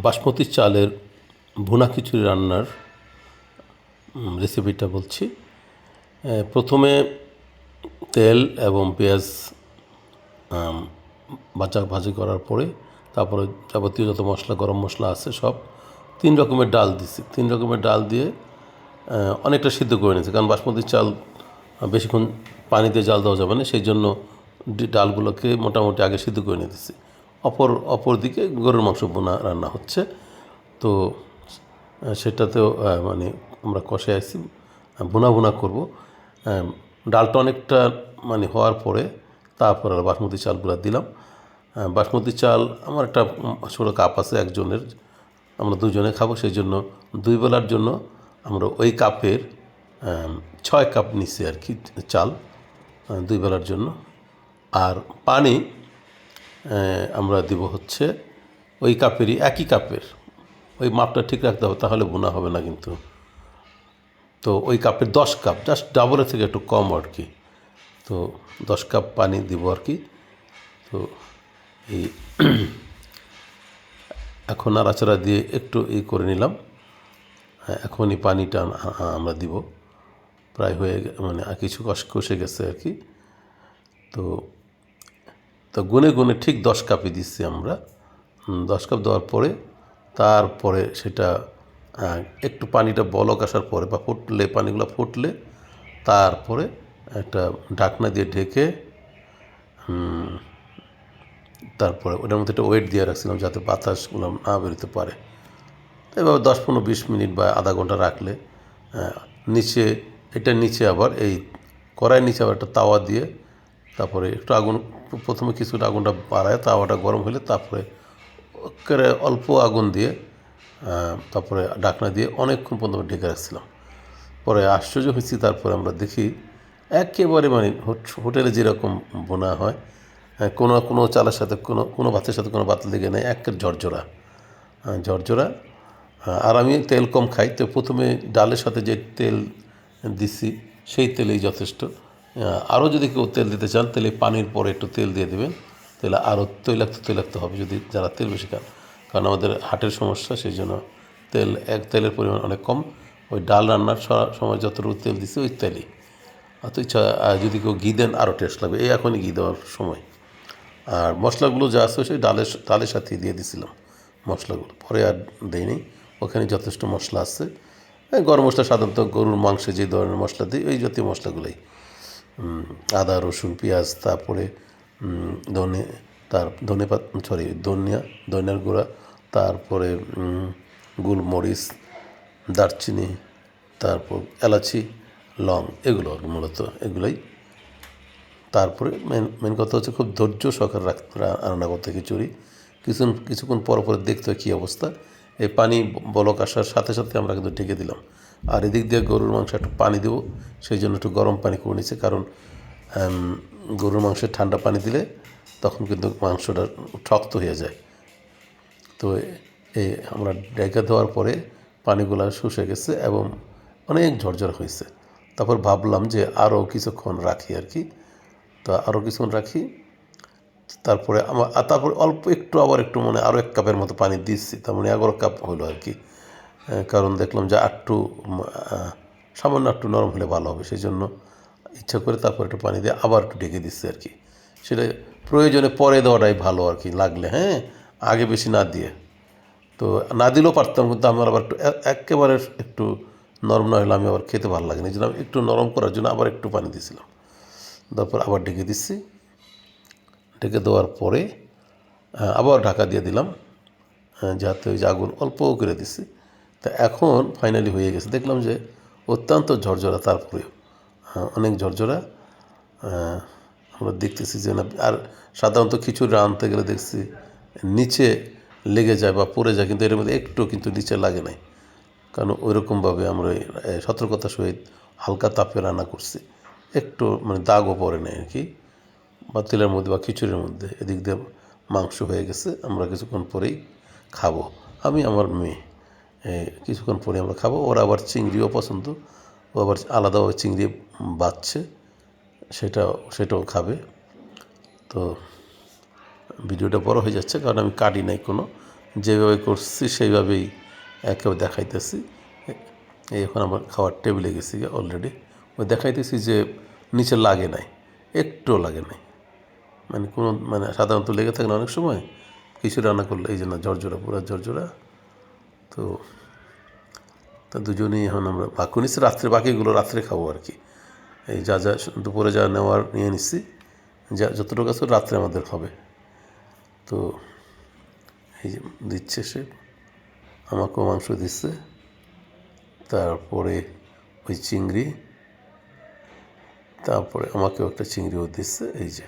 বাসমতি চালের ভুনা খিচুড়ি রান্নার রেসিপিটা বলছি। প্রথমে তেল এবং পেঁয়াজ ভাজি করার পরে তারপরে যাবতীয় যত মশলা, গরম মশলা আছে সব 3 রকমের ডাল দিছি। 3 রকমের ডাল দিয়ে অনেকটা সিদ্ধ করে নিয়েছি, কারণ বাসমতি চাল বেশিক্ষণ পানিতে জাল দেওয়া যাবে না, সেই জন্য ডালগুলোকে মোটামুটি আগে সিদ্ধ করে নিতেছি। অপর দিকে গরুর মাংস ভুনা রান্না হচ্ছে। তো সেটাতেও মানে আমরা কষে আসছি, ভুনা করব। ডালটা অনেকটা মানে হওয়ার পরে তারপর আর বাসমতি চালগুলো দিলাম। বাসমতি চাল আমার একটা ছোটো কাপ আছে একজনের, আমরা 2 জনে খাবো, সেই জন্য 2 বেলার জন্য আমরা ওই কাপের 6 কাপ নিচ্ছি আর কি চাল 2 বেলার জন্য। আর পানি আমরা দিব হচ্ছে ওই কাপেরই, একই কাপের, ওই মাপটা ঠিক রাখতে হবে, তাহলে ভুনা হবে না কিন্তু। তো ওই কাপের 10 কাপ, জাস্ট ডাবলের থেকে একটু কম আর কি। তো 10 কাপ পানি দিব আর কি। তো এই এখন নাড়াচাড়া দিয়ে একটু করে নিলাম। এখনই পানিটা আমরা দিব, প্রায় হয়ে মানে কিছু কষে গেছে আর কি। তো গুনে ঠিক 10 কাপই দিচ্ছি আমরা। 10 কাপ দেওয়ার পরে তারপরে সেটা একটু পানিটা বলক আসার পরে বা ফুটলে, পানিগুলো ফুটলে তারপরে একটা ঢাকনা দিয়ে ঢেকে তারপরে ওটার মধ্যে একটা ওয়েট দিয়ে রাখছিলাম যাতে বাতাসগুলো না বেরোতে পারে। তো এভাবে 10-15-20 মিনিট বা আধা ঘন্টা রাখলে নিচে আবার এই কড়াইয়ের নিচে আবার একটা তাওয়া দিয়ে তারপরে একটু আগুন, প্রথমে কিছুটা আগুনটা বাড়ায়, তাওয়াটা গরম হলে তারপরে অল্প আগুন দিয়ে তারপরে ঢাকনা দিয়ে অনেকক্ষণ পর্যন্ত ঢেকে রাখছিলাম। পরে আশ্চর্য হয়েছি, তারপরে আমরা দেখি একেবারে মানে হোটেলে যেরকম বোনা হয়, কোনো চালের সাথে কোনো ভাতের সাথে কোনো ভাত লেগে নেয়, একের ঝরঝরা। আর আমি তেল কম খাই, তো প্রথমে ডালের সাথে যে তেল দিছি সেই তেলেই যথেষ্ট। আরও যদি কেউ তেল দিতে চান তাহলে পানির পরে একটু তেল দিয়ে দেবেন, তাহলে আরও তৈলাক্ত হবে যদি যারা তেল বেশি খান, কারণ আমাদের হার্টের সমস্যা, সেই জন্য তেলের পরিমাণ অনেক কম। ওই ডাল রান্নার সময় যতটুকু তেল দিছি ওই তেলই। অত ইচ্ছা যদি কেউ ঘি দেন আরও টেস্ট লাগবে, এই এখনই ঘি দেওয়ার সময়। আর মশলাগুলো যা আছে সেই ডালের সাথে দিয়ে দিছিলাম মশলাগুলো, পরে আর দেয়নি। ওখানে যথেষ্ট মশলা আছে। গরম মশলা সাধারণত গরুর মাংসে যে ধরনের মশলা দিই ওই জাতীয় মশলাগুলোই, আদা, রসুন, পেঁয়াজ, তারপরে ধনিয়ার গুঁড়া, তারপরে গোলমরিচ, দারচিনি, তারপর এলাচি, লং, এগুলো মূলত এগুলোই। তারপরে মেন কথা হচ্ছে খুব ধৈর্য সহকারে রান্না করতে খিচুড়ি। কিছুক্ষণ পর দেখতে হয় কী অবস্থা। এই পানি বলক আসার সাথে সাথে আমরা কিন্তু ঢেকে দিলাম। আর এদিক দিয়ে গরুর মাংস একটু পানি দেবো, সেই জন্য একটু গরম পানি করে নিচ্ছে, কারণ গরুর মাংসে ঠান্ডা পানি দিলে তখন কিন্তু মাংসটা শক্ত হয়ে যায়। তো এই আমরা ঢেকে দেওয়ার পরে পানিগুলো শুষে গেছে এবং অনেক ঝরঝর হয়েছে। তারপর ভাবলাম যে আরও কিছুক্ষণ রাখি আর কি। তো আরও কিছুক্ষণ রাখি, তারপরে অল্প একটু মানে আরও 1 কাপের মতো পানি দিচ্ছি, তার মানে 11 কাপ হলো আর কি। কারণ দেখলাম যে সামান্য একটু নরম হলে ভালো হবে, সেই জন্য ইচ্ছা করে তারপর একটু পানি দিয়ে আবার একটু ঢেকে দিচ্ছি আর কি। সেটা প্রয়োজনে পরে দেওয়াটাই ভালো আর কি, লাগলে, হ্যাঁ, আগে বেশি না দিয়ে। তো না দিলেও পারতাম, কিন্তু আমার আবার একেবারে একটু নরম না হলে আমি আবার খেতে ভালো লাগে না, এই জন্য একটু নরম করার জন্য আবার একটু পানি দিয়েছিলাম। তারপর আবার ঢেকে দিচ্ছি, ঢেকে দেওয়ার পরে আবার ঢাকা দিয়ে দিলাম, যাতে ওই যে আগুন অল্প করে দিচ্ছি। তা এখন ফাইনালি হয়ে গেছে, দেখলাম যে অত্যন্ত ঝরঝরা, তারপরেও অনেক ঝরঝরা। আমরা দেখতেছি যে না, আর সাধারণত খিচুড়ি রাঁধতে গেলে দেখছি নিচে লেগে যায় বা পড়ে যায়, কিন্তু এর মধ্যে একটু কিন্তু নিচে লাগে নাই, কারণ ওইরকমভাবে আমরা সতর্কতার সহিত হালকা তাপে রান্না করছি, একটু মানে দাগও পড়ে নেই আর কি, বা তেলের মধ্যে বা খিচুড়ির মধ্যে। এদিক দিয়ে মাংস হয়ে গেছে, আমরা কিছুক্ষণ পরেই খাবো। আমি আমার মেয়ে কিছুক্ষণ পরে আমরা খাবো। ওরা আবার চিংড়িও পছন্দ, ও আবার আলাদাভাবে চিংড়ি বাছছে, সেটাও খাবে। তো ভিডিওটা বড় হয়ে যাচ্ছে কারণ আমি কাটি নাই কোনো, যেভাবে করছি সেইভাবেই একেবারে দেখাইতেছি। এই এখন আমার খাওয়ার টেবিলে গেছি অলরেডি। ওই দেখাইতেছি যে নিচে লাগে নাই, একটুও লাগে নাই, মানে কোনো মানে সাধারণত লেগে থাকে না অনেক সময় কিছু রান্না করলে, এই যে না, ঝরঝরা, পুরো ঝরঝরা। তো তা দুজনেই এখন আমরা ভাগ করে নিচ্ছি, রাত্রে বাকিগুলো রাত্রে খাবো আর কি। এই যা যা দুপুরে যা নেওয়ার নিয়ে নিচ্ছি, যা যতটুকু আছে রাত্রে আমাদের হবে। তো এই যে দিচ্ছে সে, আমাকেও মাংস দিচ্ছে, তারপরে ওই চিংড়ি, তারপরে আমাকেও একটা চিংড়িও দিচ্ছে, এই যে।